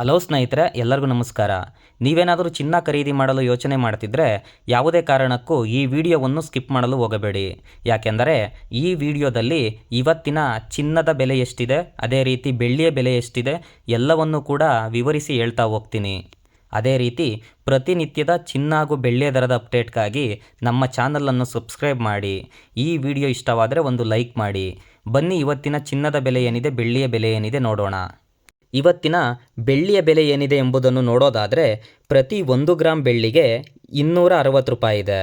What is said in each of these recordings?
Hello ಸ್ನೇಹಿತರೆ, ಎಲ್ಲರಿಗೂ ನಮಸ್ಕಾರ. ನೀವೇನಾದರೂ ಚಿನ್ನ ಖರೀದಿ ಮಾಡಲು ಯೋಚನೆ ಮಾಡ್ತಿದ್ರೆ ಯಾವುದೇ ಕಾರಣಕ್ಕೂ ಈ ವಿಡಿಯೋವನ್ನು ಸ್ಕಿಪ್ ಮಾಡಲು ಹೋಗಬೇಡಿ. ಯಾಕೆಂದರೆ ಈ ವಿಡಿಯೋದಲ್ಲಿ ಇವತ್ತಿನ ಚಿನ್ನದ ಬೆಲೆ ಎಷ್ಟಿದೆ, ಅದೇ ರೀತಿ ಬೆಳ್ಳಿಯ ಬೆಲೆ ಎಷ್ಟಿದೆ ಎಲ್ಲವನ್ನು ಕೂಡ ವಿವರಿಸಿ ಹೇಳ್ತಾ ಹೋಗ್ತೀನಿ. ಅದೇ ರೀತಿ ಪ್ರತಿನಿತ್ಯದ ಚಿನ್ನ ಹಾಗೂ ಬೆಳ್ಳಿಯ ದರದ ಅಪ್ಡೇಟ್ಗಾಗಿ ನಮ್ಮ ಚಾನಲನ್ನು ಸಬ್ಸ್ಕ್ರೈಬ್ ಮಾಡಿ. ಈ ವಿಡಿಯೋ ಇಷ್ಟವಾದರೆ ಒಂದು ಲೈಕ್ ಮಾಡಿ. ಬನ್ನಿ ಇವತ್ತಿನ ಚಿನ್ನದ ಬೆಲೆ ಏನಿದೆ, ಬೆಳ್ಳಿಯ ಬೆಲೆ ಏನಿದೆ ನೋಡೋಣ. ಇವತ್ತಿನ ಬೆಳ್ಳಿಯ ಬೆಲೆ ಏನಿದೆ ಎಂಬುದನ್ನು ನೋಡೋದಾದರೆ ಪ್ರತಿ 1 ಗ್ರಾಂ ಬೆಳ್ಳಿಗೆ 260 ರೂಪಾಯಿ ಇದೆ.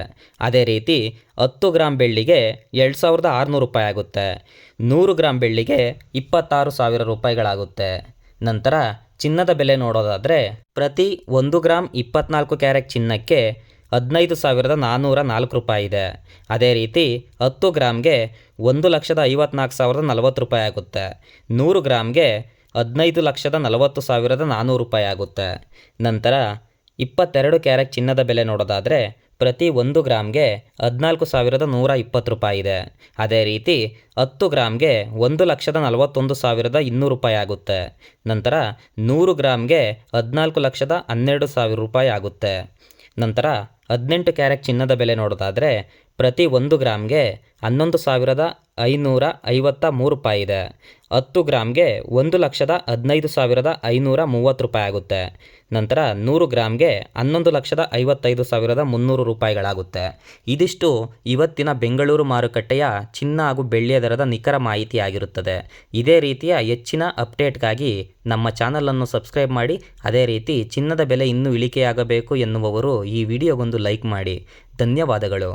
ಅದೇ ರೀತಿ 10 ಗ್ರಾಂ ಬೆಳ್ಳಿಗೆ 2600 ರೂಪಾಯಿ ಆಗುತ್ತೆ. 100 ಗ್ರಾಂ ಬೆಳ್ಳಿಗೆ 26,000 ರೂಪಾಯಿಗಳಾಗುತ್ತೆ. ನಂತರ ಚಿನ್ನದ ಬೆಲೆ ನೋಡೋದಾದರೆ ಪ್ರತಿ 1 ಗ್ರಾಂ 24 ಕ್ಯಾರೆಟ್ ಚಿನ್ನಕ್ಕೆ 15,404 ರೂಪಾಯಿ ಇದೆ. ಅದೇ ರೀತಿ 10 ಗ್ರಾಮ್ಗೆ 1,54,040 ರೂಪಾಯಿ ಆಗುತ್ತೆ. 100 ಗ್ರಾಮ್ಗೆ 15,40,400 ರೂಪಾಯಿ ಆಗುತ್ತೆ. ನಂತರ 22 ಕ್ಯಾರೆಟ್ ಚಿನ್ನದ ಬೆಲೆ ನೋಡೋದಾದರೆ ಪ್ರತಿ 1 ಗ್ರಾಮ್ಗೆ 14,120 ರೂಪಾಯಿ ಇದೆ. ಅದೇ ರೀತಿ 10 ಗ್ರಾಮ್ಗೆ 1,41,200 ರೂಪಾಯಿ ಆಗುತ್ತೆ. ನಂತರ 100 ಗ್ರಾಮ್ಗೆ 14,12,000 ರೂಪಾಯಿ ಆಗುತ್ತೆ. ನಂತರ 18 ಕ್ಯಾರೆಟ್ ಚಿನ್ನದ ಬೆಲೆ ನೋಡೋದಾದರೆ ಪ್ರತಿ 1 ಗ್ರಾಮ್ಗೆ 11,553 ರೂಪಾಯಿ ಇದೆ. 10 ಗ್ರಾಮ್ಗೆ 1,15,530 ರೂಪಾಯಿ ಆಗುತ್ತೆ. ನಂತರ 100 ಗ್ರಾಮ್ಗೆ 11,55,300 ರೂಪಾಯಿಗಳಾಗುತ್ತೆ. ಇದಿಷ್ಟು ಇವತ್ತಿನ ಬೆಂಗಳೂರು ಮಾರುಕಟ್ಟೆಯ ಚಿನ್ನ ಹಾಗೂ ಬೆಳ್ಳಿಯ ದರದ ನಿಖರ ಮಾಹಿತಿಯಾಗಿರುತ್ತದೆ. ಇದೇ ರೀತಿಯ ಹೆಚ್ಚಿನ ಅಪ್ಡೇಟ್ಗಾಗಿ ನಮ್ಮ ಚಾನಲನ್ನು ಸಬ್ಸ್ಕ್ರೈಬ್ ಮಾಡಿ. ಅದೇ ರೀತಿ ಚಿನ್ನದ ಬೆಲೆ ಇನ್ನೂ ಇಳಿಕೆಯಾಗಬೇಕು ಎನ್ನುವವರು ಈ ವಿಡಿಯೋಗೊಂದು ಲೈಕ್ ಮಾಡಿ. ಧನ್ಯವಾದಗಳು.